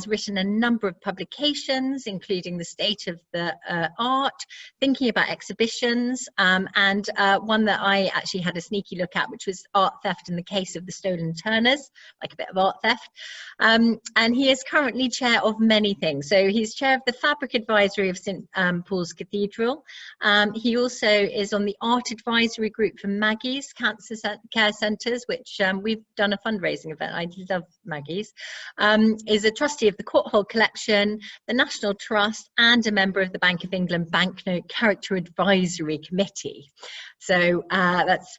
written a number of publications, including The State of the Art, thinking about exhibitions, and one that I actually had a sneaky look at, which was Art Theft in the Case of the Stolen Turners, like a bit of art theft. And he is currently chair of many things. So he's chair of the Fabric Advisory of St Paul's Cathedral. He also is on the Art Advisory Group for Maggie's Cancer Care Centres, which we've done a fundraising event. I love Maggie's. Is a trustee of the Courthole Collection, the National Trust, and a member of the Bank of England Banknote Character Advisory Committee. So that's,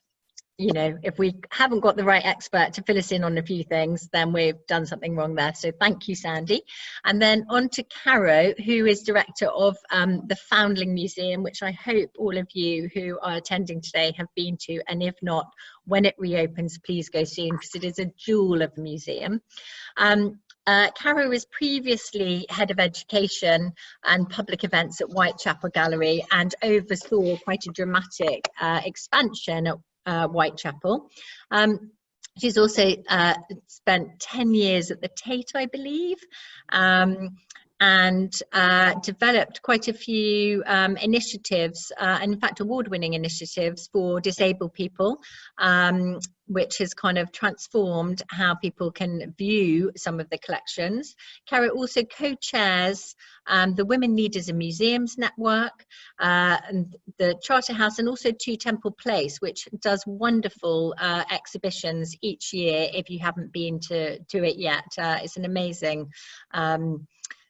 you know, if we haven't got the right expert to fill us in on a few things, then we've done something wrong there. So thank you, Sandy. And then on to Caro, who is director of the Foundling Museum, which I hope all of you who are attending today have been to. And if not, when it reopens, please go soon, because it is a jewel of a museum. Caro was previously head of education and public events at Whitechapel Gallery and oversaw quite a dramatic expansion at Whitechapel. She's also spent 10 years at the Tate, I believe, and developed quite a few initiatives, and in fact award-winning initiatives for disabled people, which has kind of transformed how people can view some of the collections. Caro also co-chairs the Women Leaders in Museums Network, and the Charterhouse, and also Two Temple Place, which does wonderful exhibitions each year if you haven't been to it yet. It's an amazing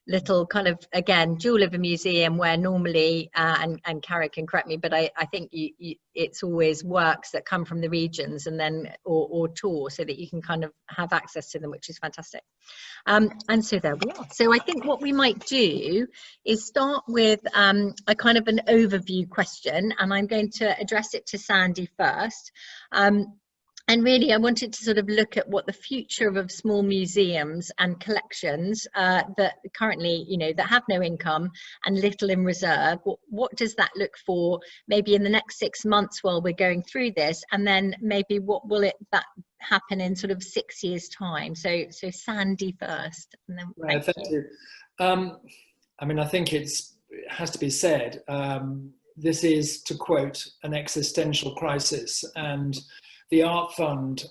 little kind of, again, jewel of a museum where normally, and Caro can correct me, but I think it's always works that come from the regions and then, or tour, so that you can kind of have access to them, which is fantastic. And so there we are. So I think what we might do is start with a kind of an overview question, and I'm going to address it to Sandy first. And really, I wanted to sort of look at what the future of small museums and collections that currently, you know, that have no income and little in reserve, what does that look for maybe in the next 6 months while we're going through this? And then maybe what will that happen in sort of 6 years' time? So Sandy first. And then right, thank you. I mean, I think it has to be said, this is, to quote, an existential crisis. And the Art Fund,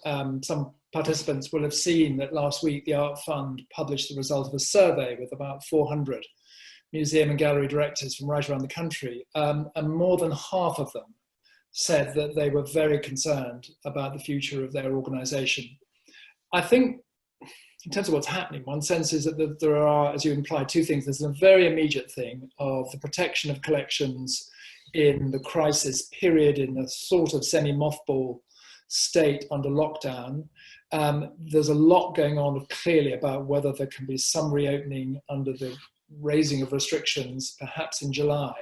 some participants will have seen that last week the Art Fund published the result of a survey with about 400 museum and gallery directors from right around the country, and more than half of them said that they were very concerned about the future of their organisation. I think in terms of what's happening, one sense is that there are, as you implied, two things. There's a very immediate thing of the protection of collections in the crisis period, in a sort of semi-mothball state under lockdown. There's a lot going on clearly about whether there can be some reopening under the raising of restrictions, perhaps in July.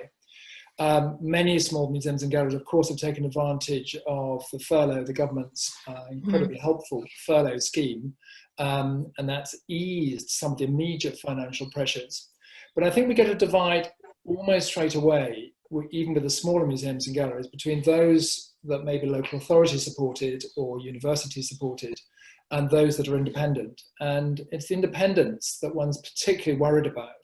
Many small museums and galleries, of course, have taken advantage of the furlough, the government's incredibly helpful furlough scheme, and that's eased some of the immediate financial pressures. But I think we get a divide almost straight away, even with the smaller museums and galleries, between those that may be local authority supported or university supported and those that are independent. And it's the independence that one's particularly worried about,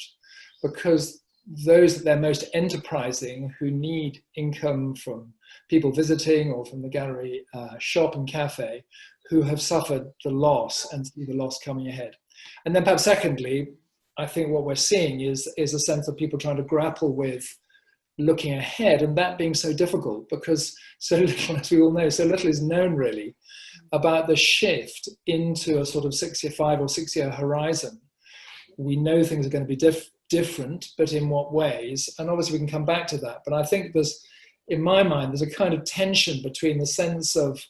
because those that they're most enterprising, who need income from people visiting or from the gallery shop and cafe, who have suffered the loss and see the loss coming ahead. And then perhaps secondly, I think what we're seeing is a sense of people trying to grapple with looking ahead, and that being so difficult because so little, as we all know, so little is known really about the shift into a sort of 5 or 6 year horizon. We know things are going to be different, but in what ways? And obviously we can come back to that. But I think there's, in my mind, there's a kind of tension between the sense of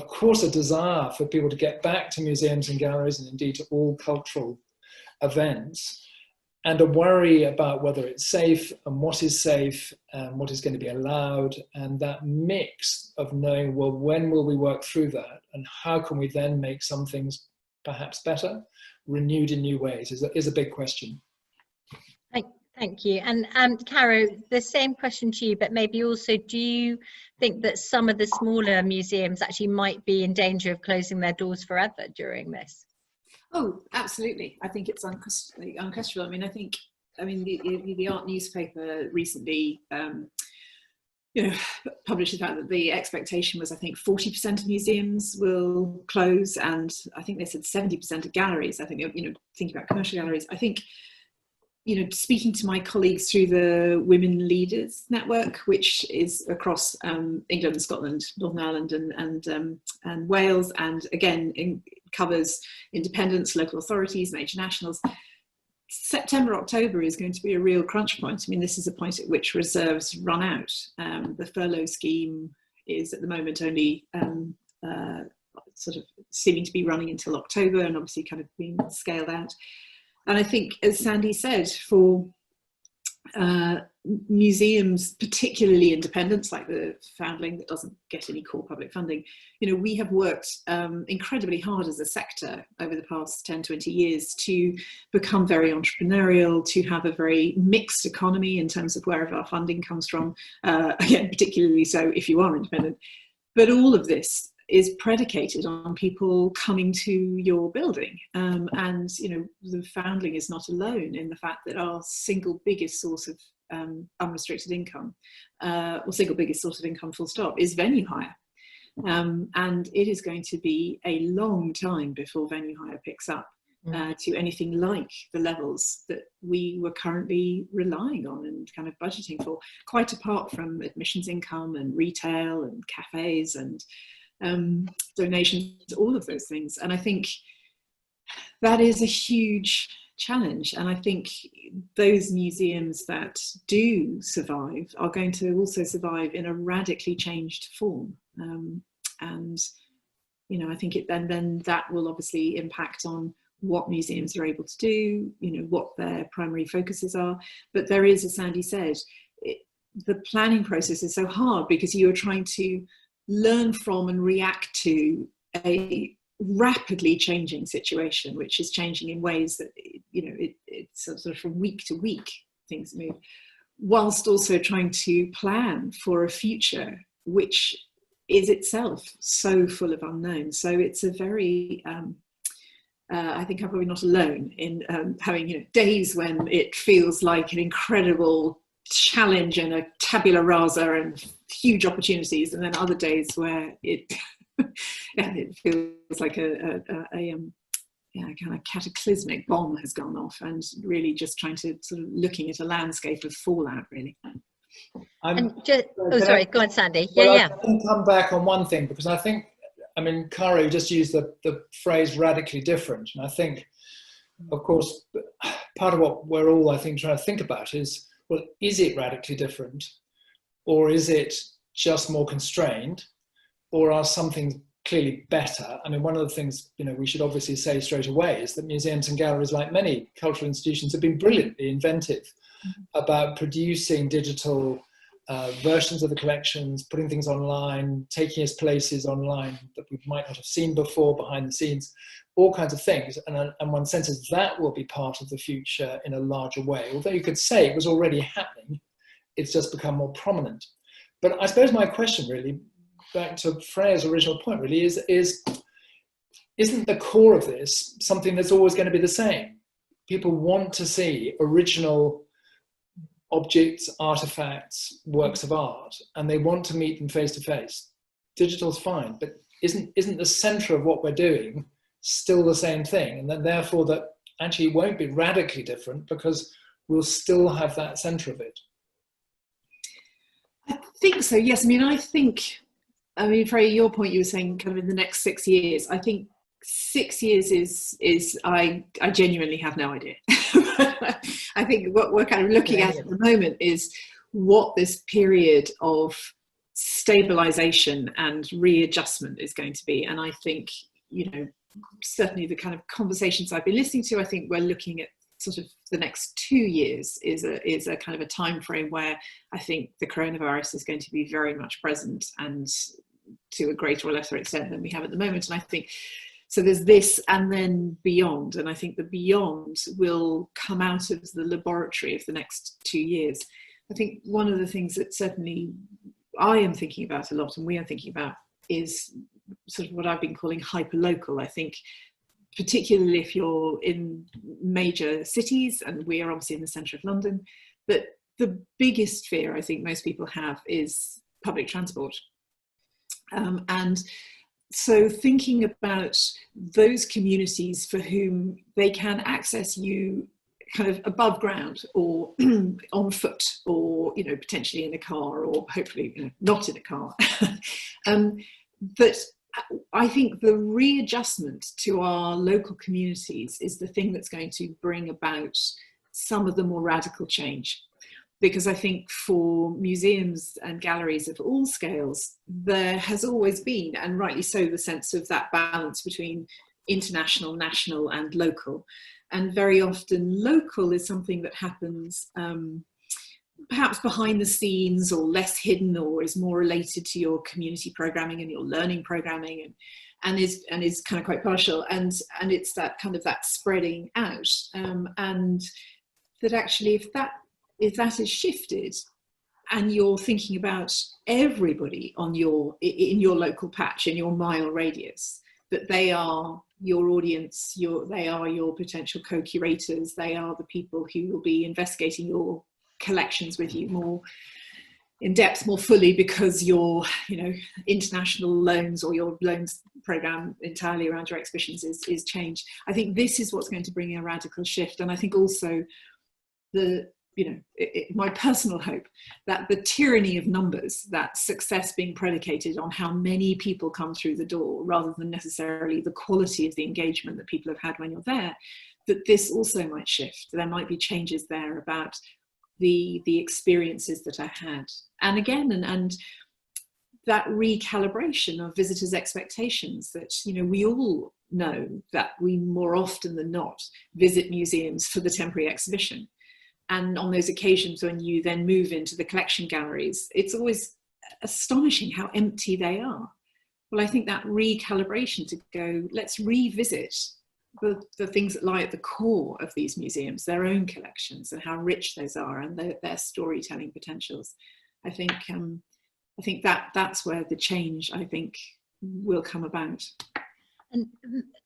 course, a desire for people to get back to museums and galleries and indeed to all cultural events, and a worry about whether it's safe and what is safe and what is going to be allowed, and that mix of knowing, well, when will we work through that and how can we then make some things perhaps better, renewed in new ways, is a big question. Thank you. And Caro, the same question to you, but maybe also, do you think that some of the smaller museums actually might be in danger of closing their doors forever during this? Oh, absolutely. I think it's unquestionable. I mean, the art newspaper recently, published the fact that the expectation was, I think, 40% of museums will close, and I think they said 70% of galleries. I think, thinking about commercial galleries, I think, speaking to my colleagues through the Women Leaders Network, which is across England and Scotland, Northern Ireland and Wales, and again covers independents, local authorities, major nationals. September, October is going to be a real crunch point. I mean, this is a point at which reserves run out. The furlough scheme is at the moment only sort of seeming to be running until October, and obviously kind of being scaled out. And I think, as Sandy said, for museums, particularly independents like the Foundling that doesn't get any core public funding, we have worked incredibly hard as a sector over the past 10, 20 years to become very entrepreneurial, to have a very mixed economy in terms of wherever our funding comes from, again, particularly so if you are independent. But all of this is predicated on people coming to your building. And, the Foundling is not alone in the fact that our single biggest source of unrestricted income, or single biggest source of income full stop, is venue hire. And it is going to be a long time before venue hire picks up to anything like the levels that we were currently relying on and kind of budgeting for, quite apart from admissions income and retail and cafes and donations, all of those things. And I think that is a huge challenge. And I think those museums that do survive are going to also survive in a radically changed form. And I think then that will obviously impact on what museums are able to do, what their primary focuses are. But there is, as Sandy said, the planning process is so hard because you are trying to learn from and react to a rapidly changing situation, which is changing in ways that, it's sort of from week to week, things move, whilst also trying to plan for a future which is itself so full of unknowns. So it's a very, I think I'm probably not alone in having, days when it feels like an incredible challenge and a tabula rasa and huge opportunities, and then other days where it it feels like a kind of cataclysmic bomb has gone off, and really just trying to sort of looking at a landscape of fallout, really. Sorry, go on, Sandy. Well, I can come back on one thing, because I think, Caro just used the phrase radically different, and I think, of course, part of what we're all, I think, trying to think about is, well, is it radically different, or is it just more constrained, or are some things clearly better? One of the things, we should obviously say straight away is that museums and galleries, like many cultural institutions, have been brilliantly inventive about producing digital versions of the collections, putting things online, taking us places online that we might not have seen before, behind the scenes, all kinds of things. And one senses that will be part of the future in a larger way. Although you could say it was already happening, it's just become more prominent. But I suppose my question really, back to Freya's original point really, isn't the core of this something that's always going to be the same? People want to see original objects, artifacts, works of art, and they want to meet them face to face. Digital's fine, but isn't the center of what we're doing still the same thing? And then therefore that actually won't be radically different, because we'll still have that center of it. I think so, yes. Freya, your point, you were saying kind of in the next 6 years. I think 6 years is I genuinely have no idea. I think what we're kind of looking at the moment is what this period of stabilization and readjustment is going to be. And I think, certainly the kind of conversations I've been listening to, I think we're looking at sort of the next 2 years is a kind of a time frame where I think the coronavirus is going to be very much present, and to a greater or lesser extent than we have at the moment. And I think so there's this, and then beyond, and I think the beyond will come out of the laboratory of the next 2 years. I think one of the things that certainly I am thinking about a lot, and we are thinking about, is sort of what I've been calling hyperlocal. I think particularly if you're in major cities, and we are obviously in the centre of London, that the biggest fear I think most people have is public transport. And so thinking about those communities for whom they can access you kind of above ground or on foot, or, you know, potentially in a car, or hopefully, you know, not in a car, that I think the readjustment to our local communities is the thing that's going to bring about some of the more radical change. Because I think for museums and galleries of all scales, there has always been, and rightly so, the sense of that balance between international, national and local. And very often local is something that happens perhaps behind the scenes, or less hidden, or is more related to your community programming and your learning programming, and is kind of quite partial. And it's that kind of that spreading out. And that actually, if that is shifted, and you're thinking about everybody in your local patch, in your mile radius, that they are your audience, they are your potential co-curators, they are the people who will be investigating your collections with you more in depth, more fully, because your, you know, international loans, or your loans program entirely around your exhibitions is changed. I think this is what's going to bring a radical shift. And I think also my personal hope that the tyranny of numbers, that success being predicated on how many people come through the door rather than necessarily the quality of the engagement that people have had when you're there, that this also might shift. There might be changes there about the experiences that I had. And again, and that recalibration of visitors' expectations, that, you know, we all know that we more often than not visit museums for the temporary exhibition. And on those occasions when you then move into the collection galleries, it's always astonishing how empty they are. Well, I think that recalibration to go, let's revisit the things that lie at the core of these museums, their own collections, and how rich those are, and their storytelling potentials. I think that's where the change, I think, will come about. And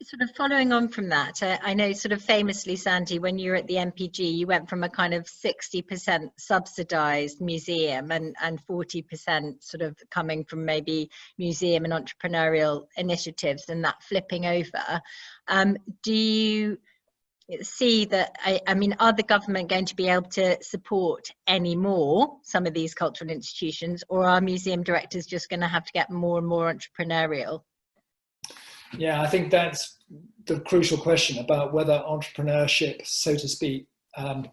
sort of following on from that, I know sort of famously, Sandy, when you were at the MPG, you went from a kind of 60% subsidised museum and 40% sort of coming from maybe museum and entrepreneurial initiatives, and that flipping over. Do you see that, I mean, are the government going to be able to support any more some of these cultural institutions, or are museum directors just going to have to get more and more entrepreneurial? Yeah, I think that's the crucial question about whether entrepreneurship, so to speak, sort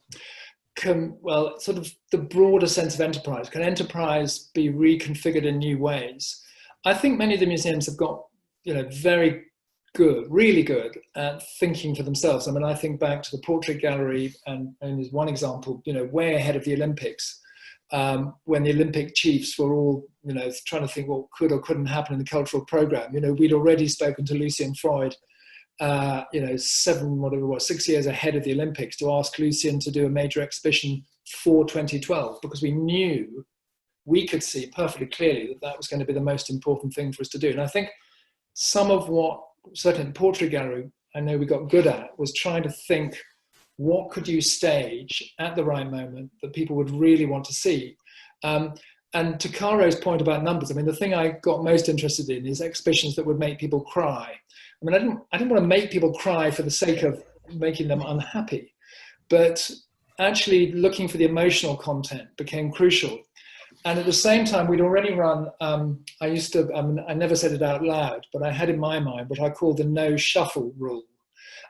of the broader sense of enterprise. Can enterprise be reconfigured in new ways? I think many of the museums have got, you know, very good, really good at thinking for themselves. I mean, I think back to the Portrait Gallery, and as one example, you know, way ahead of the Olympics. When the Olympic chiefs were all, you know, trying to think what could or couldn't happen in the cultural program. You know, we'd already spoken to Lucien Freud, 6 years ahead of the Olympics, to ask Lucien to do a major exhibition for 2012, because we knew, we could see perfectly clearly that that was going to be the most important thing for us to do. And I think some of what, certainly the Portrait Gallery, I know we got good at, was trying to think, what could you stage at the right moment that people would really want to see? And to Caro's point about numbers, I mean, the thing I got most interested in is exhibitions that would make people cry. I mean, I didn't want to make people cry for the sake of making them unhappy, but actually looking for the emotional content became crucial. And at the same time, we'd already run, I never said it out loud, but I had in my mind what I call the no shuffle rule.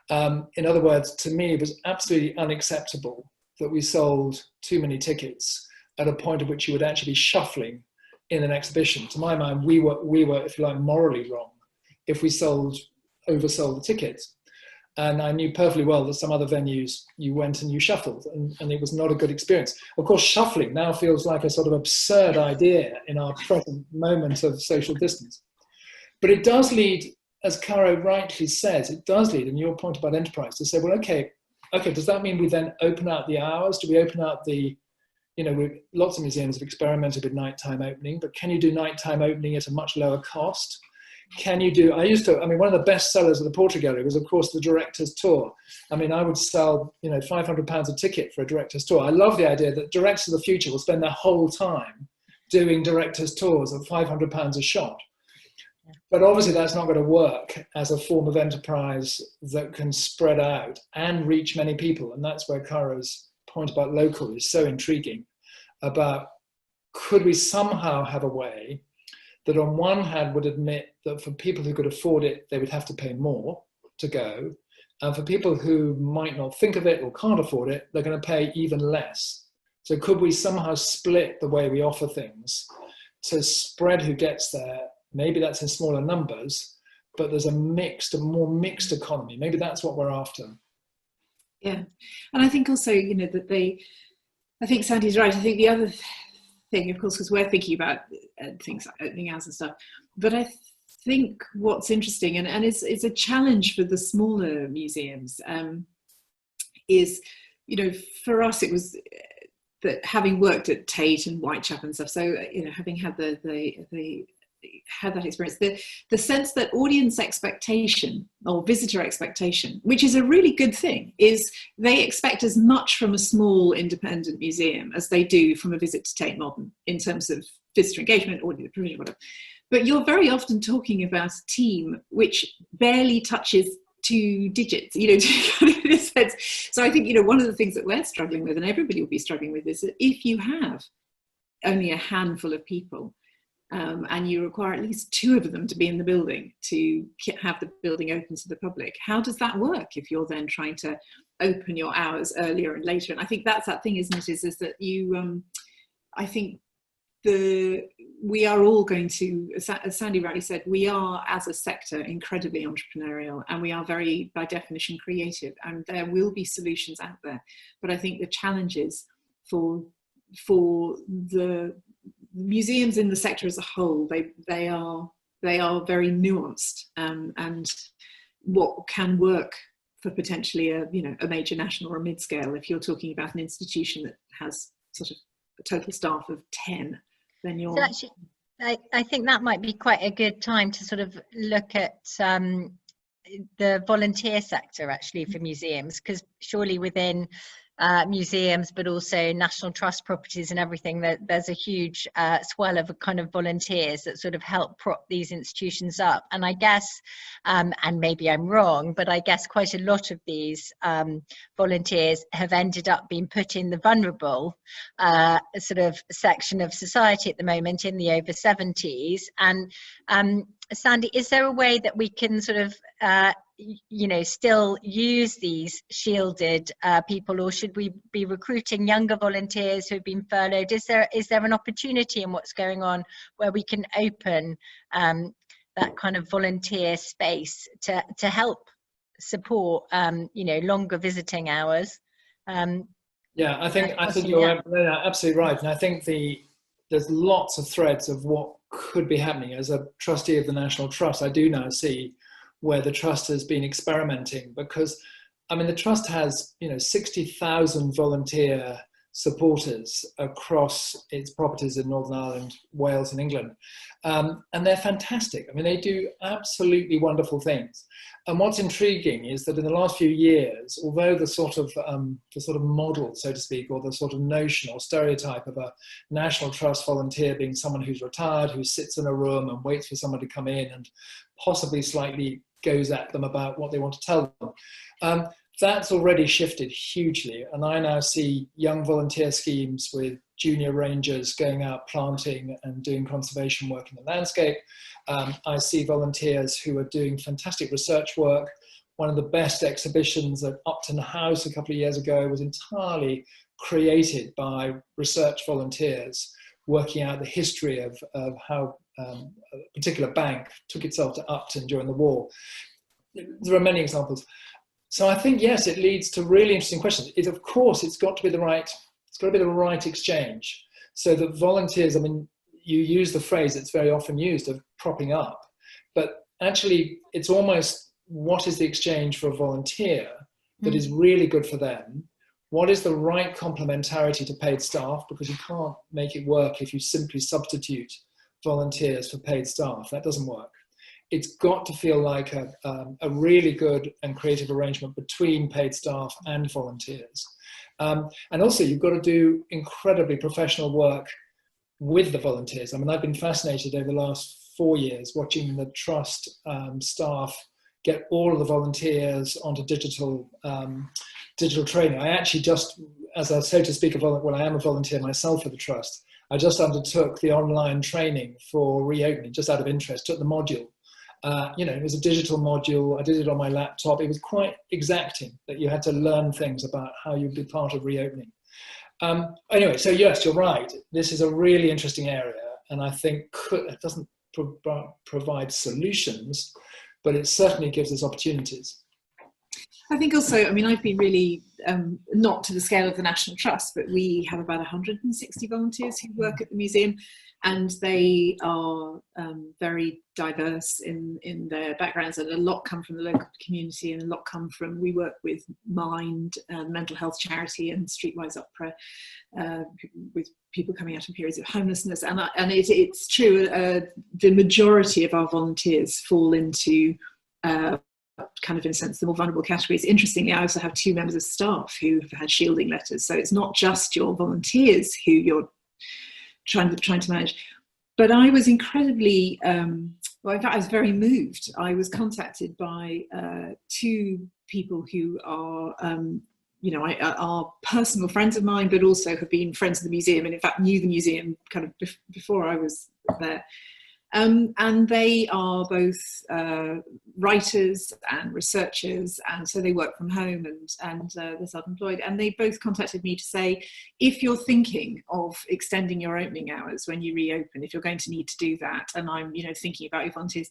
In other words, to me, it was absolutely unacceptable that we sold too many tickets at a point at which you would actually be shuffling in an exhibition. To my mind, we were, if you like, morally wrong if we oversold the tickets. And I knew perfectly well that some other venues you went and you shuffled, and it was not a good experience. Of course, shuffling now feels like a sort of absurd idea in our present moment of social distance. But it does lead, as Caro rightly says, it does lead, and your point about enterprise, to say, well, okay, does that mean we then open out the hours? Do we open out the, you know, lots of museums have experimented with nighttime opening, but can you do nighttime opening at a much lower cost? can you do, one of the best sellers of the Portrait Gallery was, of course, the director's tour. I mean, I would sell, £500 a ticket for a director's tour. I love the idea that directors of the future will spend their whole time doing director's tours at £500 a shot. But obviously that's not going to work as a form of enterprise that can spread out and reach many people. And that's where Caro's point about local is so intriguing, about could we somehow have a way that on one hand would admit that for people who could afford it, they would have to pay more to go. And for people who might not think of it or can't afford it, they're going to pay even less. So could we somehow split the way we offer things to spread who gets there? Maybe that's in smaller numbers, but there's a more mixed economy. Maybe that's what we're after. Yeah. And I think also, that I think Sandy's right. I think the other thing, of course, because we're thinking about things like opening hours and stuff, but I think what's interesting and it's a challenge for the smaller museums is, for us it was that having worked at Tate and Whitechapel and stuff, so having had had that experience, the sense that audience expectation or visitor expectation, which is a really good thing, is they expect as much from a small independent museum as they do from a visit to Tate Modern in terms of visitor engagement, audience provision, whatever. But you're very often talking about a team which barely touches 2 digits, in a sense. So I think, one of the things that we're struggling with, and everybody will be struggling with, is that if you have only a handful of people, and you require at least 2 of them to be in the building to have the building open to the public, how does that work if you're then trying to open your hours earlier and later? And I think that's that thing, isn't it, is that you, I think we are all going to, as Sandy rightly said, we are as a sector incredibly entrepreneurial, and we are very, by definition, creative, and there will be solutions out there. But I think the challenges for the museums in the sector as a whole, they are very nuanced, and what can work for potentially a major national or a mid-scale, if you're talking about an institution that has sort of a total staff of 10, then you're... So actually, I think that might be quite a good time to sort of look at the volunteer sector actually for museums, because surely within museums, but also National Trust properties and everything, that there's a huge swell of kind of volunteers that sort of help prop these institutions up. And I guess, and maybe I'm wrong, but I guess quite a lot of these volunteers have ended up being put in the vulnerable sort of section of society at the moment, in the over 70s. And Sandy, is there a way that we can sort of still use these shielded people, or should we be recruiting younger volunteers who have been furloughed? Is there an opportunity in what's going on where we can open that kind of volunteer space to help support longer visiting hours? Yeah, I think you're absolutely right, and I think there's lots of threads of what could be happening. As a trustee of the National Trust, I do now see where the trust has been experimenting, because the trust has 60,000 volunteer supporters across its properties in Northern Ireland, Wales and England, and they're fantastic. They do absolutely wonderful things. And what's intriguing is that in the last few years, although the sort of model, so to speak, or the sort of notion or stereotype of a National Trust volunteer being someone who's retired, who sits in a room and waits for someone to come in and possibly slightly goes at them about what they want to tell them, that's already shifted hugely. And I now see young volunteer schemes with junior rangers going out planting and doing conservation work in the landscape. I see volunteers who are doing fantastic research work. One of the best exhibitions at Upton House a couple of years ago was entirely created by research volunteers working out the history of how a particular bank took itself to Upton during the war. There are many examples. So I think, yes, it leads to really interesting questions. Of course, it's got to be the right exchange, so that volunteers, you use the phrase that's very often used of propping up, but actually it's almost, what is the exchange for a volunteer that is really good for them? What is the right complementarity to paid staff? Because you can't make it work if you simply substitute volunteers for paid staff. That doesn't work. it's got to feel like a really good and creative arrangement between paid staff and volunteers. And also, you've got to do incredibly professional work with the volunteers. I mean, I've been fascinated over the last 4 years watching the Trust staff get all of the volunteers onto digital training. I actually just, as I so to speak, well, I am a volunteer myself for the Trust. I just undertook the online training for reopening, just out of interest, took the module. It was a digital module. I did it on my laptop. It was quite exacting that you had to learn things about how you'd be part of reopening. Anyway, so yes, you're right. This is a really interesting area, and I think it doesn't provide solutions, but it certainly gives us opportunities. I think also, I mean, I've been really, not to the scale of the National Trust, but we have about 160 volunteers who work at the museum, and they are very diverse in their backgrounds, and a lot come from the local community, and a lot come from, we work with Mind, mental health charity, and Streetwise Opera, with people coming out of periods of homelessness. And it's true, the majority of our volunteers fall into kind of, in a sense, the more vulnerable categories. Interestingly, I also have 2 members of staff who have had shielding letters. So it's not just your volunteers who you're trying to manage. But I was incredibly, well, in fact, I was very moved. I was contacted by 2 people who are, are personal friends of mine, but also have been friends of the museum, and in fact knew the museum kind of before I was there. And they are both writers and researchers, and so they work from home and they're self-employed. And they both contacted me to say, if you're thinking of extending your opening hours when you reopen, if you're going to need to do that, and I'm thinking about your volunteers,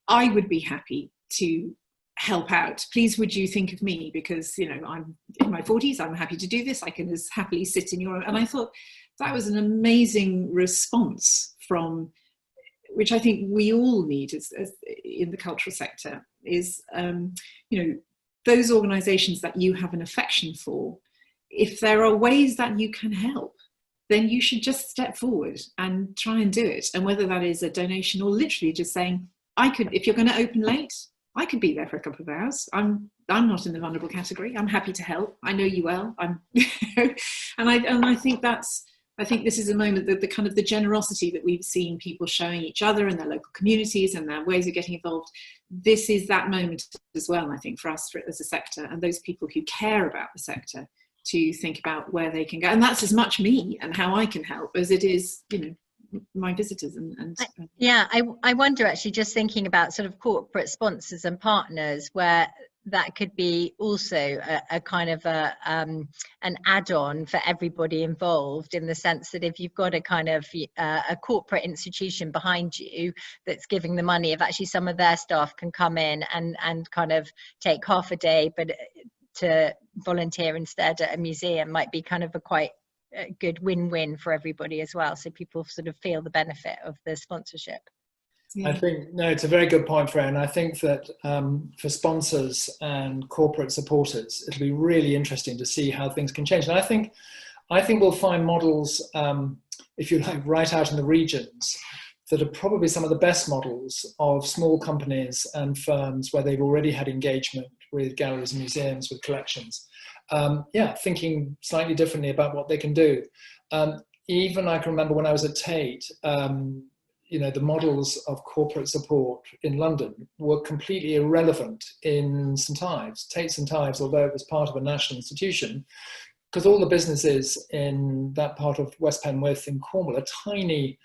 I would be happy to help out. Please, would you think of me? Because I'm in my 40s, I'm happy to do this. I can as happily sit in your. And I thought that was an amazing response from, which I think we all need as in the cultural sector, is those organisations that you have an affection for. If there are ways that you can help, then you should just step forward and try and do it. And whether that is a donation or literally just saying, if you're going to open late, I could be there for a couple of hours. I'm not in the vulnerable category. I'm happy to help. I know you well. I think this is a moment that the kind of the generosity that we've seen people showing each other and their local communities and their ways of getting involved. This is that moment as well, I think, for us as a sector, and those people who care about the sector to think about where they can go. And that's as much me and how I can help as it is, my visitors. I wonder, actually, just thinking about sort of corporate sponsors and partners, where that could be also a kind of an add-on for everybody involved, in the sense that if you've got a kind of a corporate institution behind you that's giving the money, if actually some of their staff can come in and kind of take half a day, but to volunteer instead at a museum, might be kind of a quite good win-win for everybody as well. So people sort of feel the benefit of the sponsorship. I think, no, it's a very good point, Freya. And I think that for sponsors and corporate supporters, it'll be really interesting to see how things can change. And I think we'll find models, if you like, right out in the regions that are probably some of the best models of small companies and firms where they've already had engagement with galleries and museums, with collections. Thinking slightly differently about what they can do. Even I can remember when I was at Tate, the models of corporate support in London were completely irrelevant in St Ives. Tate St Ives, although it was part of a national institution, because all the businesses in that part of West Penwith in Cornwall are tiny,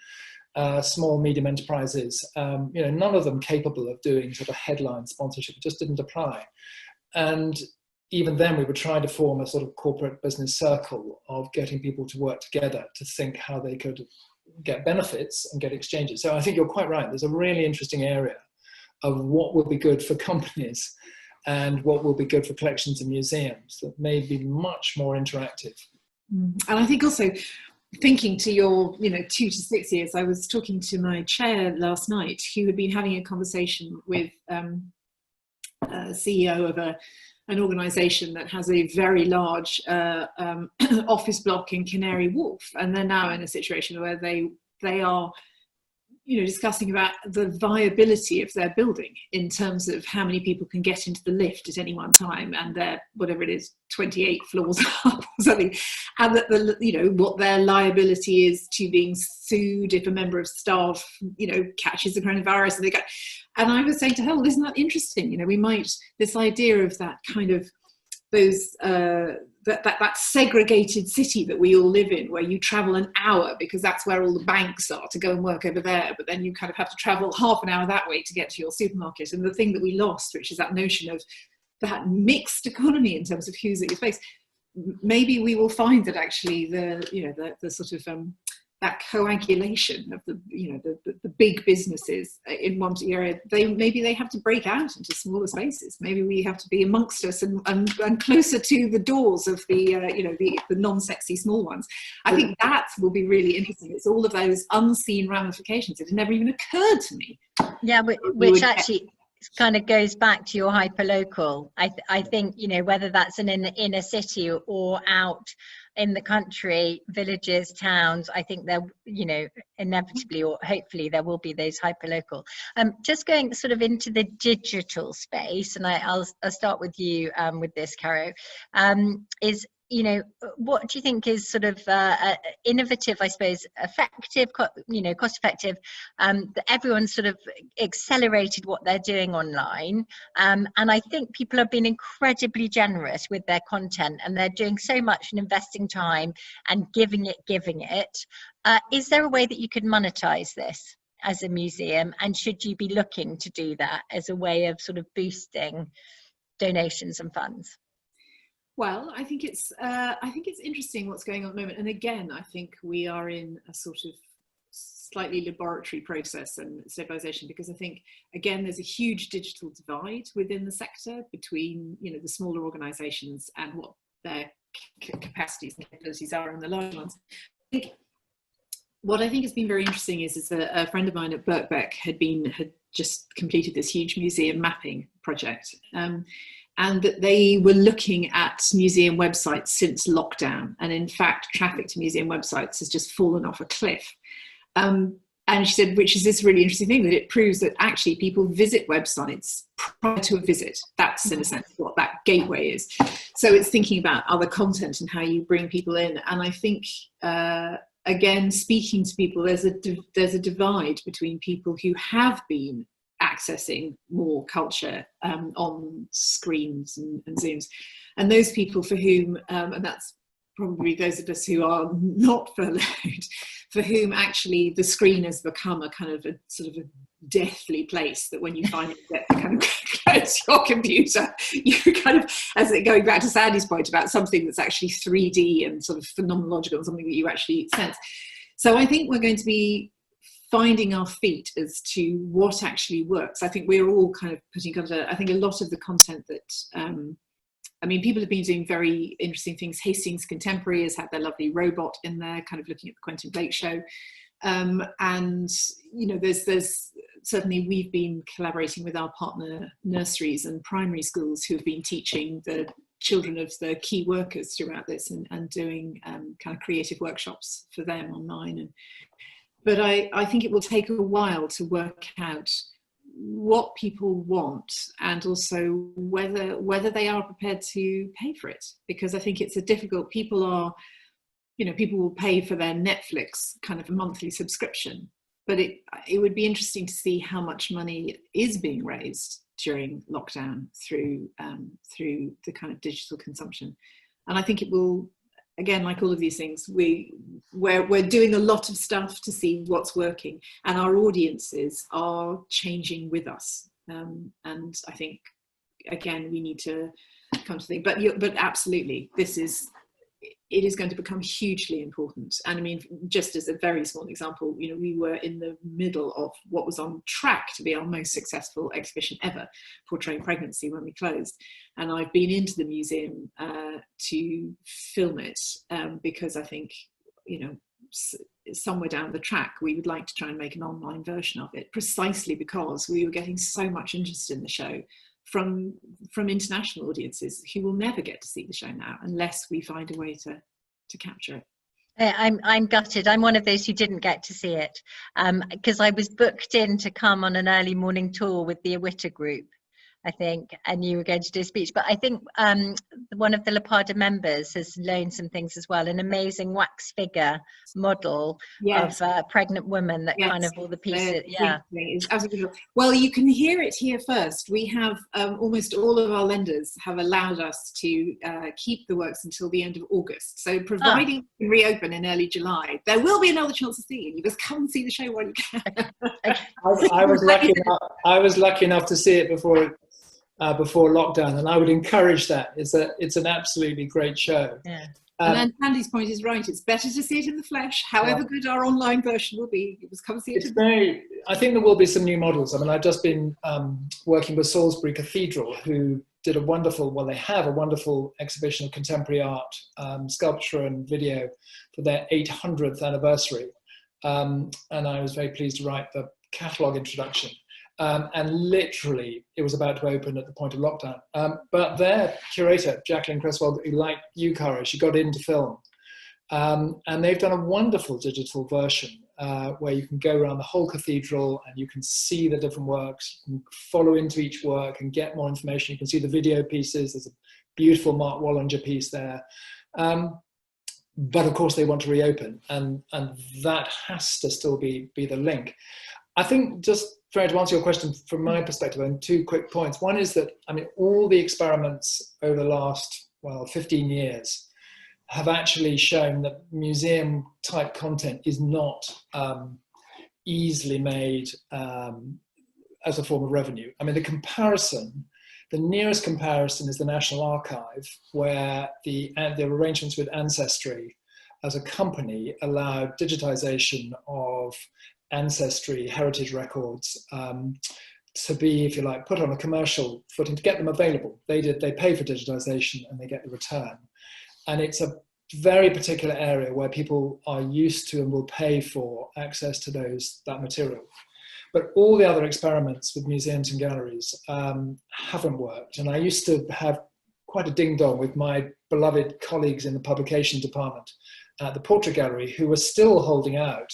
small, medium enterprises, none of them capable of doing sort of headline sponsorship. It just didn't apply. And even then, we were trying to form a sort of corporate business circle of getting people to work together to think how they could get benefits and get exchanges. So I think you're quite right. There's a really interesting area of what will be good for companies and what will be good for collections and museums that may be much more interactive. And I think also, thinking to your 2 to 6 years, I was talking to my chair last night who had been having a conversation with a CEO of an organisation that has a very large office block in Canary Wharf, and they're now in a situation where they are discussing about the viability of their building in terms of how many people can get into the lift at any one time, and they're, whatever it is, 28 floors up or something, and that what their liability is to being sued if a member of staff catches the coronavirus and I was saying to her, well, isn't that interesting? We might, this idea of that kind of those that segregated city that we all live in, where you travel an hour because that's where all the banks are to go and work over there, but then you kind of have to travel half an hour that way to get to your supermarket. And the thing that we lost, which is that notion of that mixed economy in terms of who's at your place, maybe we will find that actually the sort of that coagulation of the big businesses in one area, they have to break out into smaller spaces. Maybe we have to be amongst us and closer to the doors of the non-sexy small ones. I think that will be really interesting. It's all of those unseen ramifications. It had never even occurred to me. Yeah, which actually kind of goes back to your hyperlocal. I think whether that's in an inner city or out in the country, villages, towns, I think there inevitably or hopefully there will be those hyperlocal. Just going sort of into the digital space, and I'll start with you with this, Caro, is what do you think is sort of innovative, I suppose, effective, cost effective, that everyone's sort of accelerated what they're doing online. And I think people have been incredibly generous with their content, and they're doing so much and investing time and giving it. Is there a way that you could monetize this as a museum? And should you be looking to do that as a way of sort of boosting donations and funds? Well, I think it's interesting what's going on at the moment. And again, I think we are in a sort of slightly laboratory process and stabilization, because I think, again, there's a huge digital divide within the sector between, the smaller organizations and what their capacities and capabilities are, and the large ones. What I think has been very interesting is that a friend of mine at Birkbeck had just completed this huge museum mapping project. And that they were looking at museum websites since lockdown. And in fact, traffic to museum websites has just fallen off a cliff. And she said, which is this really interesting thing, that it proves that actually people visit websites prior to a visit. That's in a sense what that gateway is. So it's thinking about other content and how you bring people in. And I think, again, speaking to people, there's a divide between people who have been accessing more culture on screens and Zooms, and those people for whom, and that's probably those of us who are not furloughed, for whom actually the screen has become a kind of a sort of a deathly place, that when you finally get to kind of close your computer, you kind of, as it going back to Sandy's point about something that's actually 3D and sort of phenomenological, something that you actually sense. So I think we're going to be finding our feet as to what actually works. I think we're all kind of putting together, I think a lot of the content that, people have been doing very interesting things. Hastings Contemporary has had their lovely robot in there, kind of looking at the Quentin Blake show. And, there's certainly, we've been collaborating with our partner nurseries and primary schools who have been teaching the children of the key workers throughout this and doing kind of creative workshops for them online. But I think it will take a while to work out what people want, and also whether they are prepared to pay for it, because I think it's a difficult, people will pay for their Netflix kind of a monthly subscription, but it would be interesting to see how much money is being raised during lockdown through the kind of digital consumption. And I think it will, again, like all of these things, we're doing a lot of stuff to see what's working, and our audiences are changing with us. And I think, again, we need to come to think, but absolutely, it is going to become hugely important. And just as a very small example, we were in the middle of what was on track to be our most successful exhibition ever, portraying pregnancy, when we closed. And I've been into the museum to film it because I think, somewhere down the track, we would like to try and make an online version of it, precisely because we were getting so much interest in the show from international audiences who will never get to see the show now unless we find a way to capture it. I'm gutted. I'm one of those who didn't get to see it because I was booked in to come on an early morning tour with the Iwita group, I think, and you were going to do a speech. But I think one of the LAPADA members has loaned some things as well, an amazing wax figure model of a pregnant woman that kind of all the pieces. It's absolutely. Well, you can hear it here first. We have almost all of our lenders have allowed us to keep the works until the end of August. So providing it can reopen in early July, there will be another chance to see it. You just come and see the show while you can. I was lucky enough to see it before lockdown, and I would encourage that. It's an absolutely great show. Yeah. And Andy's point is right. It's better to see it in the flesh, however good our online version will be. You must come see it. I think there will be some new models. I mean, I've just been working with Salisbury Cathedral, who did they have a wonderful exhibition of contemporary art, sculpture and video for their 800th anniversary. And I was very pleased to write the catalogue introduction. And literally, it was about to open at the point of lockdown. But their curator, Jacqueline Cresswell, who, like you, Caro, she got into film. And they've done a wonderful digital version where you can go around the whole cathedral and you can see the different works. You can follow into each work and get more information. You can see the video pieces. There's a beautiful Mark Wallinger piece there. But of course, they want to reopen. And that has to still be the link. I think just trying to answer your question from my perspective, and 2 quick points. One is that, I mean, all the experiments over the last, 15 years have actually shown that museum type content is not easily made as a form of revenue. I mean, the nearest comparison is the National Archive, where the arrangements with Ancestry as a company allowed digitization of ancestry heritage records to be, if you like, put on a commercial footing to get them available. They pay for digitization and they get the return. And it's a very particular area where people are used to and will pay for access to that material. But all the other experiments with museums and galleries haven't worked. And I used to have quite a ding-dong with my beloved colleagues in the publication department at the Portrait Gallery, who were still holding out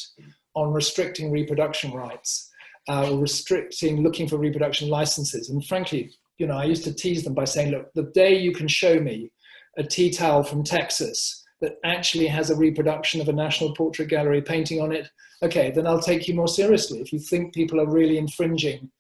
on restricting reproduction rights, or looking for reproduction licenses. And frankly, I used to tease them by saying, look, the day you can show me a tea towel from Texas that actually has a reproduction of a National Portrait Gallery painting on it, okay, then I'll take you more seriously if you think people are really infringing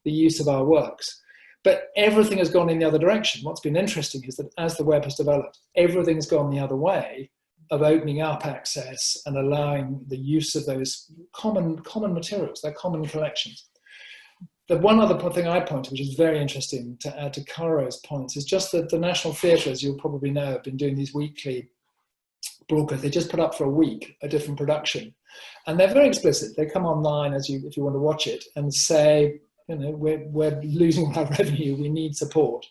the use of our works. But everything has gone in the other direction. What's been interesting is that as the web has developed, everything's gone the other way of opening up access and allowing the use of those common materials, their common collections. The one other thing I point to, which is very interesting to add to Caro's points, is just that the National Theatre, as you'll probably know, have been doing these weekly broadcasts. They just put up for a week a different production. And they're very explicit. They come online if you want to watch it and say, we're losing our revenue, we need support.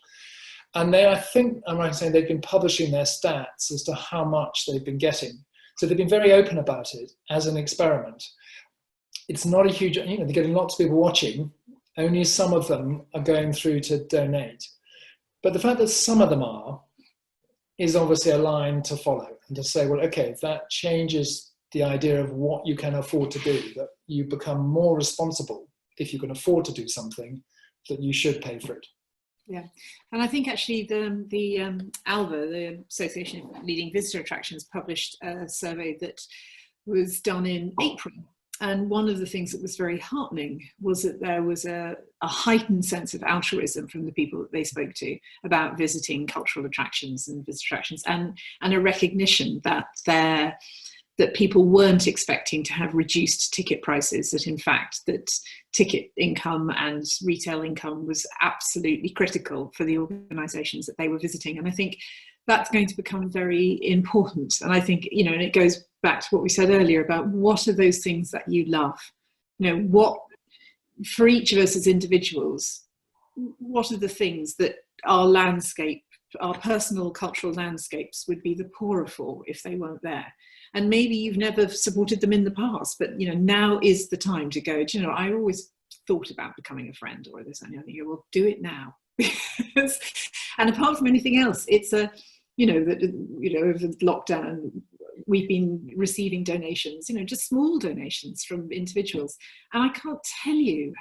And I think I'm right in saying they've been publishing their stats as to how much they've been getting. So they've been very open about it as an experiment. It's not a huge, they're getting lots of people watching. Only some of them are going through to donate. But the fact that some of them are is obviously a line to follow and to say, well, okay, that changes the idea of what you can afford to do, that you become more responsible if you can afford to do something, that you should pay for it. Yeah, and I think actually the ALVA, the Association of Leading Visitor Attractions, published a survey that was done in April. And one of the things that was very heartening was that there was a heightened sense of altruism from the people that they spoke to about visiting cultural attractions and visitor attractions, and a recognition that people weren't expecting to have reduced ticket prices, that in fact that ticket income and retail income was absolutely critical for the organisations that they were visiting. And I think that's going to become very important. And I think, and it goes back to what we said earlier about what are those things that you love? What, for each of us as individuals, what are the things that our landscape, our personal cultural landscapes would be the poorer for if they weren't there? And maybe you've never supported them in the past, but now is the time to go, I always thought about becoming a friend or this, and I think, well, do it now. And apart from anything else, it's over lockdown, we've been receiving donations, just small donations from individuals. And I can't tell you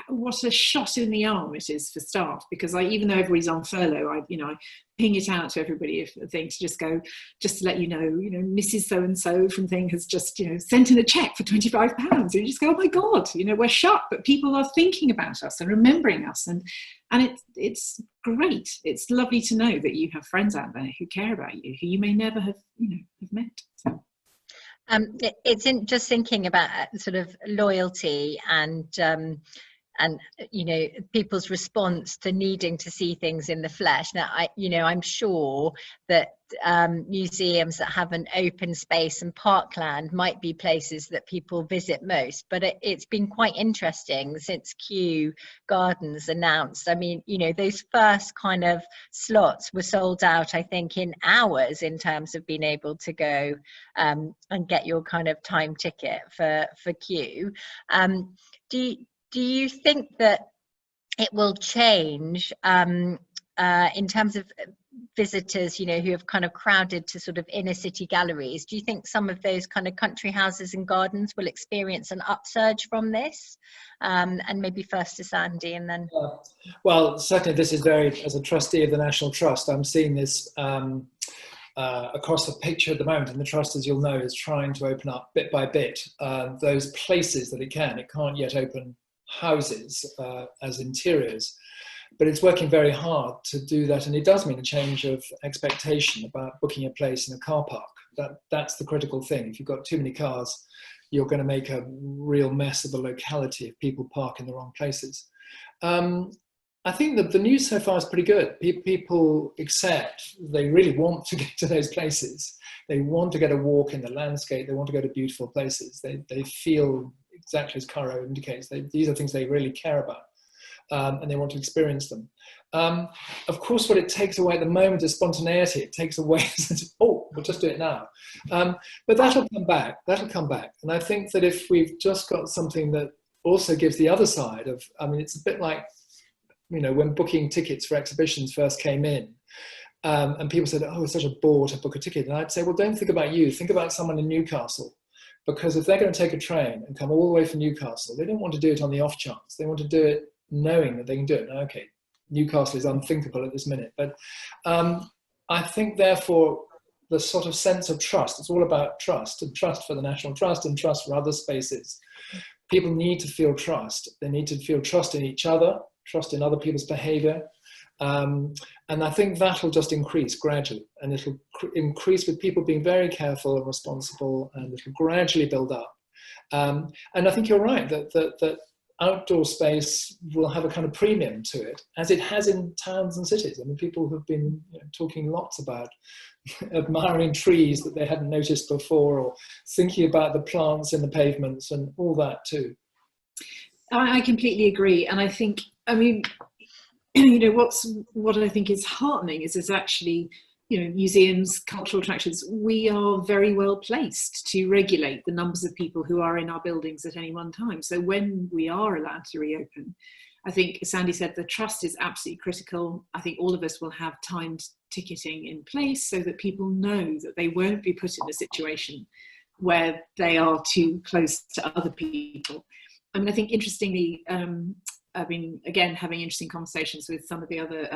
what a shot in the arm it is for staff, because even though everybody's on furlough, I ping it out to everybody if a thing to just to let you know, Mrs. So-and-so from thing has just, sent in a check for £25. And you just go, oh my God, we're shocked, but people are thinking about us and remembering us. And it's great. It's lovely to know that you have friends out there who care about you, who you may never have met. So. It's just thinking about sort of loyalty and people's response to needing to see things in the flesh. Now, I'm sure that museums that have an open space and parkland might be places that people visit most, but it's been quite interesting since Kew Gardens announced. I mean, those first kind of slots were sold out, I think, in hours in terms of being able to go and get your kind of time ticket for Kew. Do you think that it will change in terms of visitors, who have kind of crowded to sort of inner city galleries? Do you think some of those kind of country houses and gardens will experience an upsurge from this? And maybe first to Sandy and then... Well, certainly this is as a trustee of the National Trust, I'm seeing this across the picture at the moment, and the Trust, as you'll know, is trying to open up bit by bit those places that it can. It can't yet open houses as interiors, but it's working very hard to do that, and it does mean a change of expectation about booking a place in a car park. That's the critical thing. If you've got too many cars, you're going to make a real mess of the locality if people park in the wrong places. I think that the news so far is pretty good. People accept they really want to get to those places. They want to get a walk in the landscape. They want to go to beautiful places. They feel exactly as Caro indicates. These are things they really care about, and they want to experience them. Of course, what it takes away at the moment is spontaneity. It takes away, oh, we'll just do it now. But that'll come back. That'll come back. And I think that if we've just got something that also gives the other side of, it's a bit like, when booking tickets for exhibitions first came in, and people said, oh, it's such a bore to book a ticket. And I'd say, well, don't think about you. Think about someone in Newcastle. Because if they're going to take a train and come all the way from Newcastle, they don't want to do it on the off chance. They want to do it knowing that they can do it. Now, okay, Newcastle is unthinkable at this minute. But I think, therefore, the sort of sense of trust, it's all about trust, and trust for the National Trust and trust for other spaces. People need to feel trust. They need to feel trust in each other, trust in other people's behaviour. And I think that'll just increase gradually, and it'll increase with people being very careful and responsible, and it'll gradually build up. And I think you're right that outdoor space will have a kind of premium to it, as it has in towns and cities. People have been talking lots about admiring trees that they hadn't noticed before, or thinking about the plants in the pavements and all that too. I completely agree. And I think, what I think is heartening is actually, museums, cultural attractions, we are very well placed to regulate the numbers of people who are in our buildings at any one time. So when we are allowed to reopen, I think, as Sandy said, the trust is absolutely critical. I think all of us will have timed ticketing in place so that people know that they won't be put in a situation where they are too close to other people. I think, interestingly, I've been, again, having interesting conversations with some of the other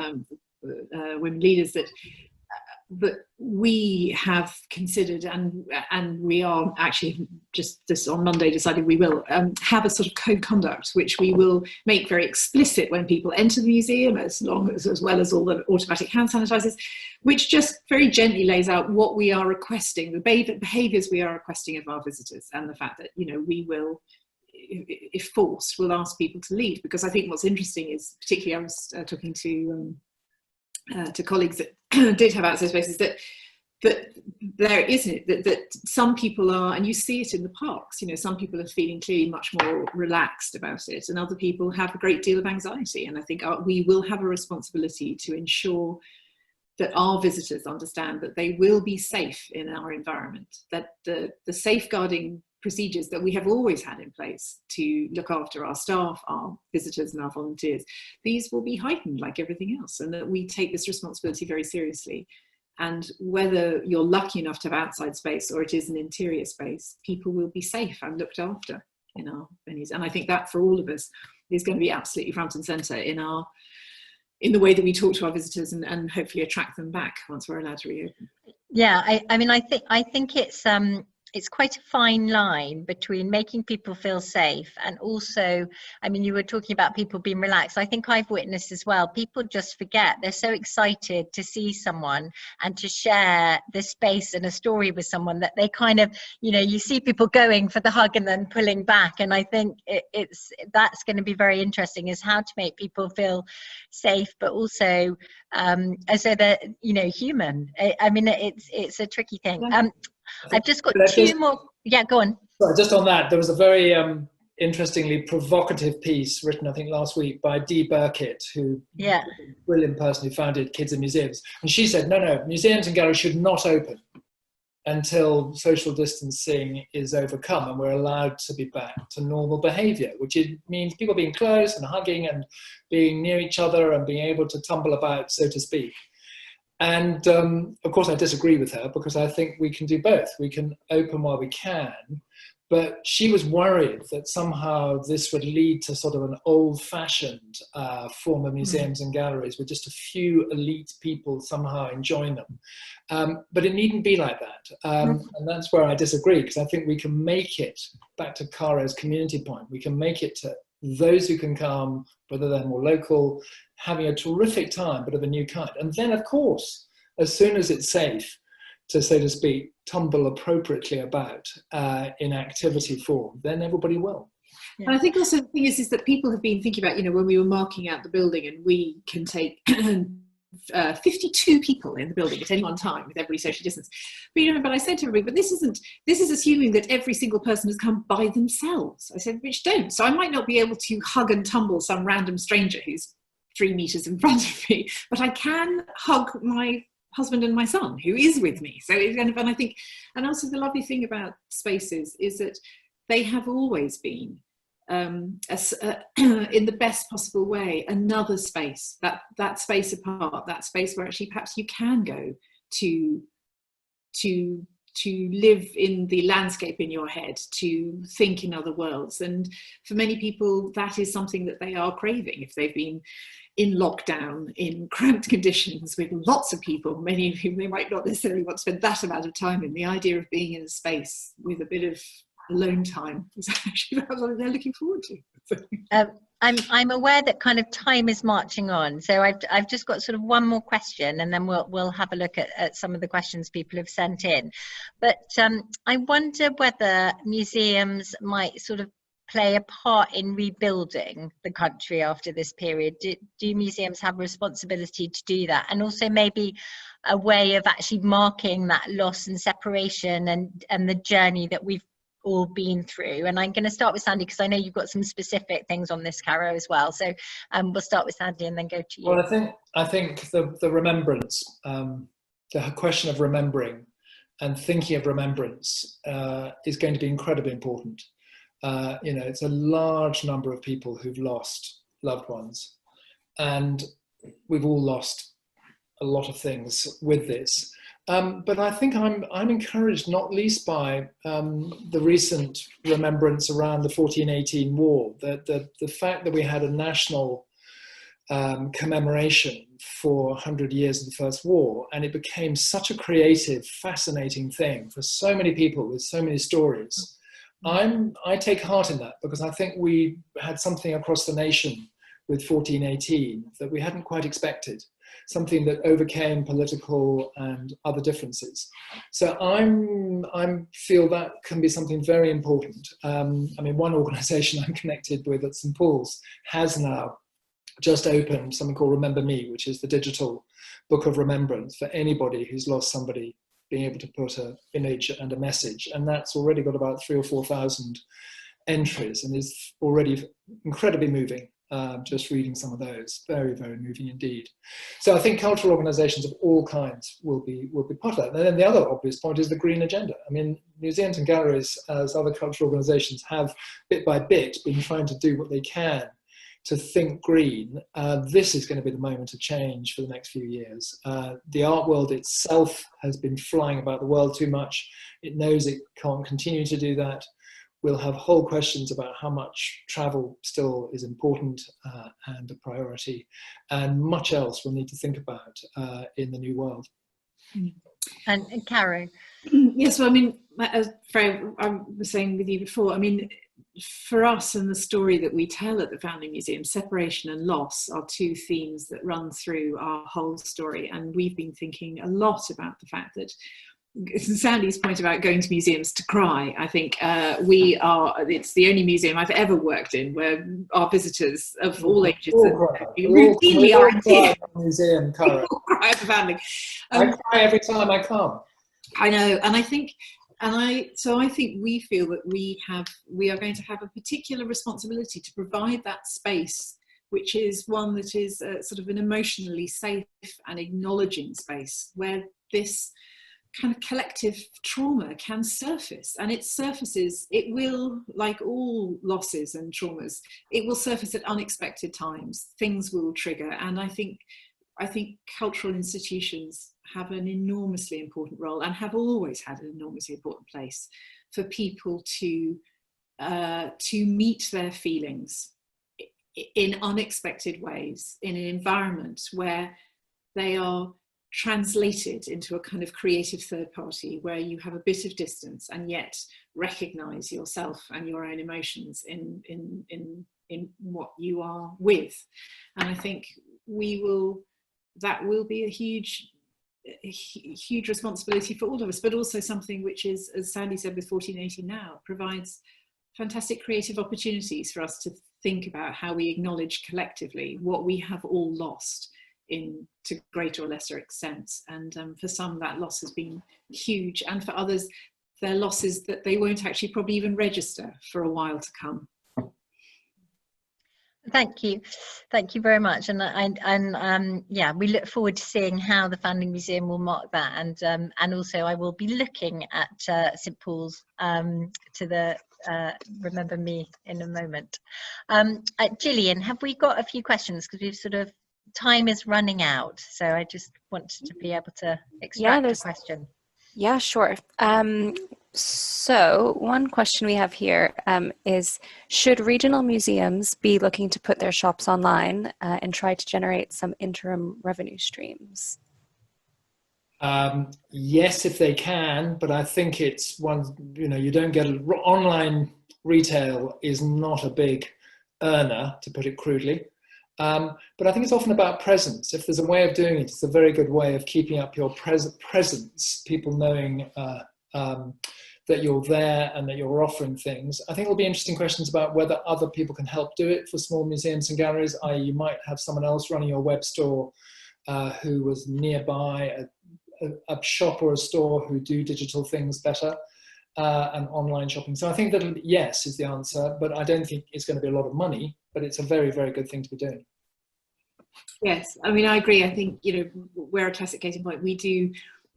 women leaders that we have considered, and we are actually just this on Monday decided we will have a sort of code of conduct, which we will make very explicit when people enter the museum, as well as all the automatic hand sanitizers, which just very gently lays out what we are requesting, the behaviours we are requesting of our visitors, and the fact that we will, if forced, will ask people to leave. Because I think what's interesting is, particularly I was talking to colleagues that did have access spaces, that there isn't that some people are, and you see it in the parks, some people are feeling clearly much more relaxed about it, and other people have a great deal of anxiety. And I think we will have a responsibility to ensure that our visitors understand that they will be safe in our environment, that the safeguarding procedures that we have always had in place to look after our staff, our visitors and our volunteers, these will be heightened like everything else, and that we take this responsibility very seriously. And whether you're lucky enough to have outside space or it is an interior space, people will be safe and looked after in our venues. And I think that for all of us is going to be absolutely front and centre in the way that we talk to our visitors and hopefully attract them back once we're allowed to reopen. Yeah, I mean, I think it's quite a fine line between making people feel safe and also, I mean, you were talking about people being relaxed. I think I've witnessed as well, people just forget. They're so excited to see someone and to share the space and a story with someone that they kind of, you see people going for the hug and then pulling back. And I think that's going to be very interesting, is how to make people feel safe, but also so they're, human. I mean, it's a tricky thing. I've just got two more. Yeah, go on. Sorry, just on that, there was a very interestingly provocative piece written, I think, last week by Dee Burkitt, who is a brilliant person who founded Kids in Museums. And she said, no, museums and galleries should not open until social distancing is overcome and we're allowed to be back to normal behaviour, which means people being close and hugging and being near each other and being able to tumble about, so to speak. And of course, I disagree with her, because I think we can do both. We can open while we can, but she was worried that somehow this would lead to sort of an old-fashioned form of museums and galleries with just a few elite people somehow enjoying them. But it needn't be like that. And that's where I disagree, because I think we can make it, back to Caro's community point, we can make it to those who can come, whether they're more local, having a terrific time, but of a new kind. And then, of course, as soon as it's safe to, so to speak, tumble appropriately about in activity form, then everybody will. Yeah. And I think also the thing is that people have been thinking about, when we were marking out the building, and we can take 52 people in the building at any one time with every social distance. But I said to everybody, but this is assuming that every single person has come by themselves. I said, which don't. So I might not be able to hug and tumble some random stranger who's 3 meters in front of me, but I can hug my husband and my son who is with me. So and I think, and also the lovely thing about spaces is that they have always been in the best possible way, another space, that space apart, that space where actually perhaps you can go to live in the landscape in your head, to think in other worlds. And for many people, that is something that they are craving. If they've been in lockdown, in cramped conditions with lots of people, many of whom they might not necessarily want to spend that amount of time in, the idea of being in a space with a bit of alone time is actually what they're looking forward to. I'm aware that kind of time is marching on, so I've just got sort of one more question, and then we'll have a look at some of the questions people have sent in. But I wonder whether museums might sort of play a part in rebuilding the country after this period. Do museums have a responsibility to do that, and also maybe a way of actually marking that loss and separation and the journey that we've all been through? And I'm going to start with Sandy, because I know you've got some specific things on this, Caro, as well. So we'll start with Sandy and then go to you. Well, I think the remembrance, the question of remembering and thinking of remembrance is going to be incredibly important. It's a large number of people who've lost loved ones, and we've all lost a lot of things with this. But I think I'm encouraged, not least by the recent remembrance around the 1418 war, that the fact that we had a national commemoration for 100 years of the First War, and it became such a creative, fascinating thing for so many people with so many stories. I take heart in that, because I think we had something across the nation with 1418 that we hadn't quite expected. Something that overcame political and other differences. So I feel that can be something very important. One organisation I'm connected with at St Paul's has now just opened something called Remember Me, which is the digital book of remembrance for anybody who's lost somebody, being able to put an image and a message. And that's already got about 3,000 or 4,000 entries, and is already incredibly moving. Just reading some of those, very, very moving indeed. So I think cultural organisations of all kinds will be part of that. And then the other obvious point is the green agenda. I mean, museums and galleries, as other cultural organisations, have bit by bit been trying to do what they can to think green, this is going to be the moment of change for the next few years. The art world itself has been flying about the world too much. It knows it can't continue to do that. We'll have whole questions about how much travel still is important and a priority, and much else we'll need to think about in the new world. And Caro? Yes, well, I mean, as Freya, I was saying with you before, I mean, for us and the story that we tell at the Foundling Museum, separation and loss are two themes that run through our whole story. And we've been thinking a lot about the fact that, Sandy's point about going to museums to cry, I think it's the only museum I've ever worked in where our visitors of all ages routinely are in museum, Caro. cry at the Foundling. I cry every time I come. I know, and I think we feel that we are going to have a particular responsibility to provide that space, which is one that is sort of an emotionally safe and acknowledging space where this kind of collective trauma can surface. And it surfaces, it will, like all losses and traumas, it will surface at unexpected times. Things will trigger, and I think cultural institutions have an enormously important role and have always had an enormously important place for people to meet their feelings in unexpected ways, in an environment where they are translated into a kind of creative third party, where you have a bit of distance and yet recognize yourself and your own emotions in what you are with. And I think that will be a huge responsibility for all of us, but also something which is, as Sandy said with 1480 Now, provides fantastic creative opportunities for us to think about how we acknowledge collectively what we have all lost to greater or lesser extents. And for some that loss has been huge, and for others they're losses that they won't actually probably even register for a while to come. Thank you very much, and yeah, we look forward to seeing how the Foundling Museum will mark that, and also I will be looking at St Paul's to the Remember Me in a moment. Gillian, have we got a few questions, because we've sort of, time is running out, so I just wanted to be able to extract a question. Yeah, sure. So one question we have here is, should regional museums be looking to put their shops online and try to generate some interim revenue streams? Yes, if they can, but I think it's one, you don't get online retail is not a big earner, to put it crudely. But I think it's often about presence. If there's a way of doing it, it's a very good way of keeping up your presence, people knowing that you're there and that you're offering things. I think there'll be interesting questions about whether other people can help do it for small museums and galleries, i.e. you might have someone else running your web store who was nearby, a shop or a store who do digital things better, and online shopping. So I think that yes is the answer, but I don't think it's going to be a lot of money, but it's a very, very good thing to be doing. Yes, I mean, I agree. I think, we're a classic case in point.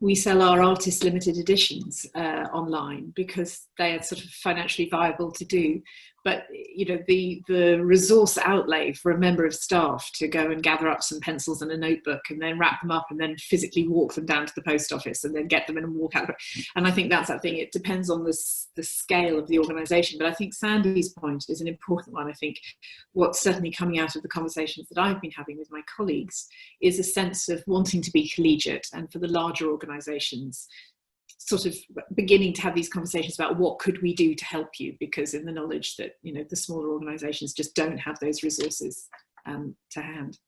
We sell our artist limited editions online because they are sort of financially viable to do. But, the resource outlay for a member of staff to go and gather up some pencils and a notebook and then wrap them up and then physically walk them down to the post office and then get them in and walk out. And I think that's that thing. It depends on the scale of the organisation. But I think Sandy's point is an important one. I think what's certainly coming out of the conversations that I've been having with my colleagues is a sense of wanting to be collegiate, and for the larger organisations, sort of beginning to have these conversations about what could we do to help you, because in the knowledge that the smaller organizations just don't have those resources to hand.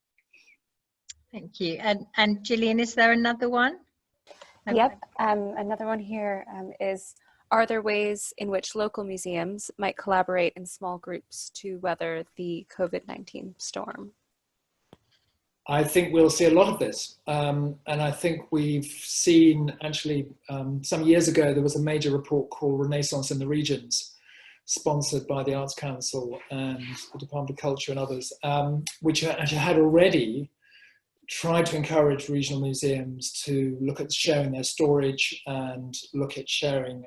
Thank you. And Gillian, is there another one? Yep. Another one here is, are there ways in which local museums might collaborate in small groups to weather the COVID-19 storm? I think we'll see a lot of this. And I think we've seen, actually, some years ago, there was a major report called Renaissance in the Regions, sponsored by the Arts Council and the Department of Culture and others, which actually had already tried to encourage regional museums to look at sharing their storage and look at sharing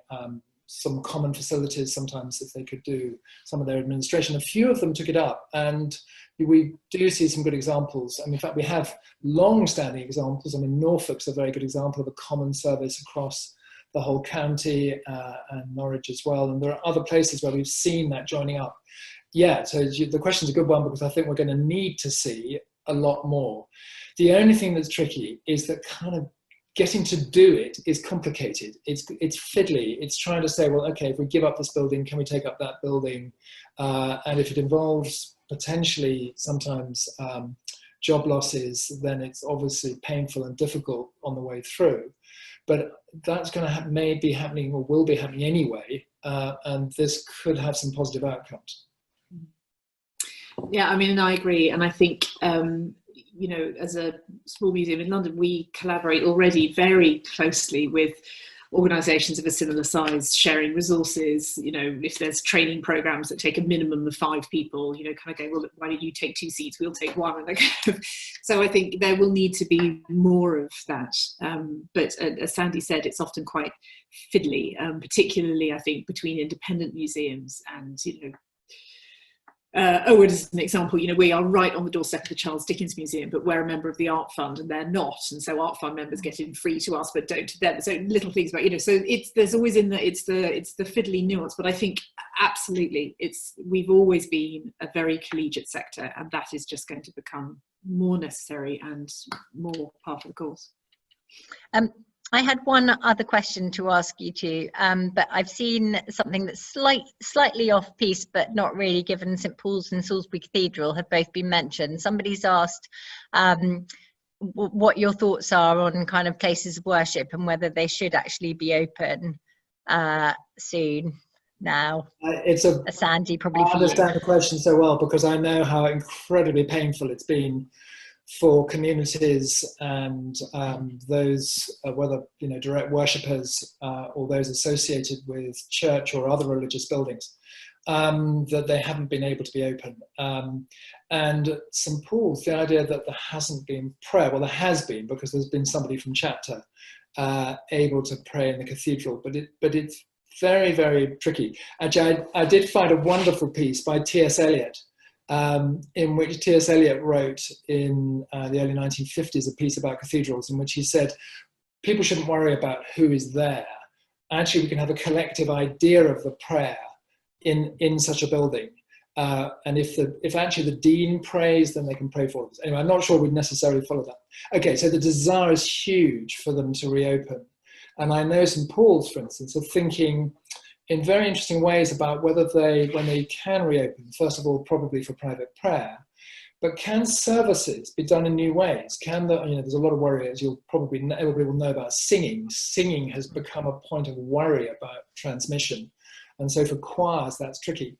some common facilities, sometimes if they could do some of their administration. A few of them took it up, and we do see some good examples. And in fact, we have long-standing examples. I mean, Norfolk's a very good example of a common service across the whole county, and Norwich as well. And there are other places where we've seen that joining up. Yeah, so the question's a good one, because I think we're going to need to see a lot more. The only thing that's tricky is that kind of getting to do it is complicated. It's fiddly. It's trying to say, well, okay, if we give up this building, can we take up that building? And if it involves potentially sometimes job losses, then it's obviously painful and difficult on the way through. But that's going to may be happening, or will be happening anyway, and this could have some positive outcomes. Yeah, I mean, and I agree. And I think, you know, as a small museum in London, we collaborate already very closely with organisations of a similar size, sharing resources. You know, if there's training programs that take a minimum of 5 people, you know, kind of go, well, why don't you take 2 seats? We'll take 1. And so I think there will need to be more of that. But as Sandy said, it's often quite fiddly, particularly, I think, between independent museums and, you know, as an example, you know, we are right on the doorstep of the Charles Dickens Museum, but we're a member of the Art Fund and they're not, and so Art Fund members get in free to us but don't to them. So little things about, you know, so there's always it's the fiddly nuance. But I think absolutely we've always been a very collegiate sector, and that is just going to become more necessary and more part of the course. I had one other question to ask you two, but I've seen something that's slightly off piece, but not really, given St Paul's and Salisbury Cathedral have both been mentioned. Somebody's asked what your thoughts are on kind of places of worship and whether they should actually be open soon now. Sandy, probably for you. I understand the question so well, because I know how incredibly painful it's been for communities and those, whether, you know, direct worshippers or those associated with church or other religious buildings, that they haven't been able to be open. And St Paul's, the idea that there hasn't been prayer, well, there has been, because there's been somebody from chapter able to pray in the cathedral, but it's very, very tricky. Actually, I did find a wonderful piece by T.S. Eliot, in which T.S. Eliot wrote in the early 1950s a piece about cathedrals, in which he said, people shouldn't worry about who is there. Actually, we can have a collective idea of the prayer in such a building. And if actually the dean prays, then they can pray for us. Anyway, I'm not sure we'd necessarily follow that. Okay, so the desire is huge for them to reopen. And I know St Paul's, for instance, are thinking in very interesting ways about whether when they can reopen, first of all, probably for private prayer, but can services be done in new ways? There's a lot of worry, as everybody will know, about singing. Singing has become a point of worry about transmission. And so for choirs, that's tricky.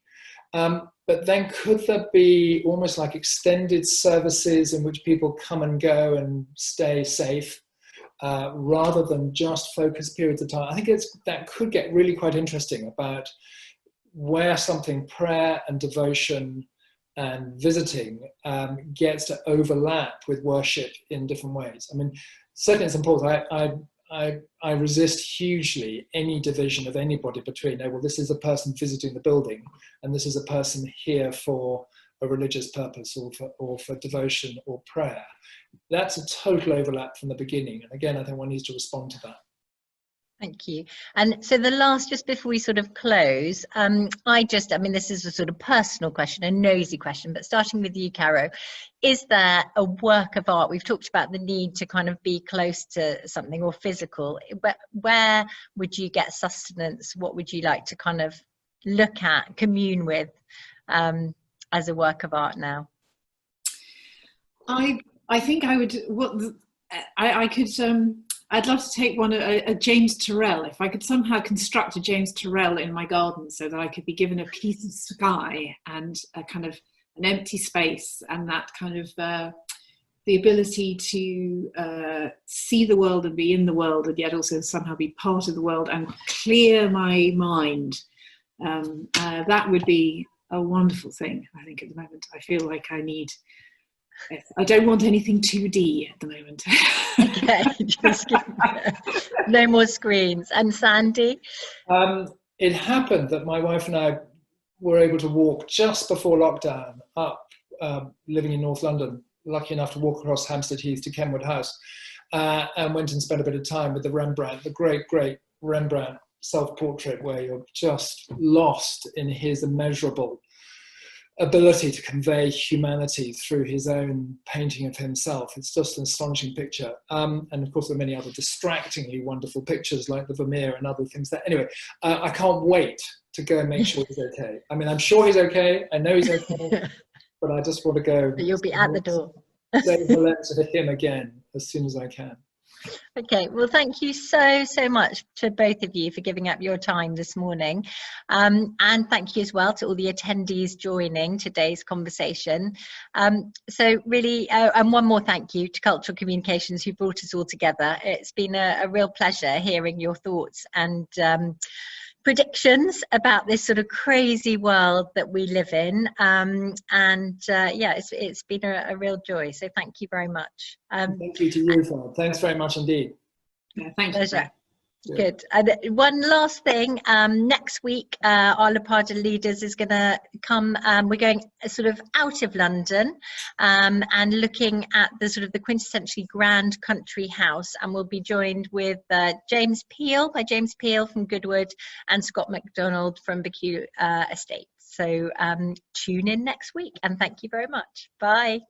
But then could there be almost like extended services in which people come and go and stay safe? Rather than just focused periods of time. I think that could get really quite interesting about where something prayer and devotion and visiting gets to overlap with worship in different ways. I mean, certainly in St Paul's, I resist hugely any division of anybody between, well, this is a person visiting the building and this is a person here for a religious purpose or for devotion or prayer. That's a total overlap from the beginning. And again, I think one needs to respond to that. Thank you. And so the last, just before we sort of close, I mean, this is a sort of personal question, a nosy question, but starting with you, Caro, is there a work of art? We've talked about the need to kind of be close to something or physical, but where would you get sustenance? What would you like to kind of look at, commune with as a work of art now? I think I would, I'd love to take a James Turrell, if I could somehow construct a James Turrell in my garden so that I could be given a piece of sky and a kind of an empty space, and that kind of the ability to see the world and be in the world, and yet also somehow be part of the world and clear my mind. That would be a wonderful thing, I think, at the moment. I feel like I don't want anything 2D at the moment. Okay, just no more screens. And Sandy? It happened that my wife and I were able to walk just before lockdown up living in North London, lucky enough to walk across Hampstead Heath to Kenwood House, and went and spent a bit of time with the Rembrandt, the great Rembrandt self-portrait, where you're just lost in his immeasurable ability to convey humanity through his own painting of himself. It's just an astonishing picture. And of course, there are many other distractingly wonderful pictures like the Vermeer and other things there. Anyway, I can't wait to go and make sure he's okay. I mean, I'm sure he's okay. I know he's okay, but I just want to go. But you'll be at the door. Say hello to him again as soon as I can. Okay, well, thank you so much to both of you for giving up your time this morning. And thank you as well to all the attendees joining today's conversation. So really, and one more thank you to Cultural Communications who brought us all together. It's been a real pleasure hearing your thoughts and predictions about this sort of crazy world that we live in, yeah, it's been a real joy, so thank you very much. Thank you to you, Fran. Thanks very much indeed. Yeah, thank you. Pleasure. Good. And one last thing, next week our LAPADA leaders is going to come, we're going sort of out of London and looking at the sort of the quintessentially grand country house, and we'll be joined with James Peel from Goodwood and Scott MacDonald from Becu Estates. So tune in next week, and thank you very much. Bye.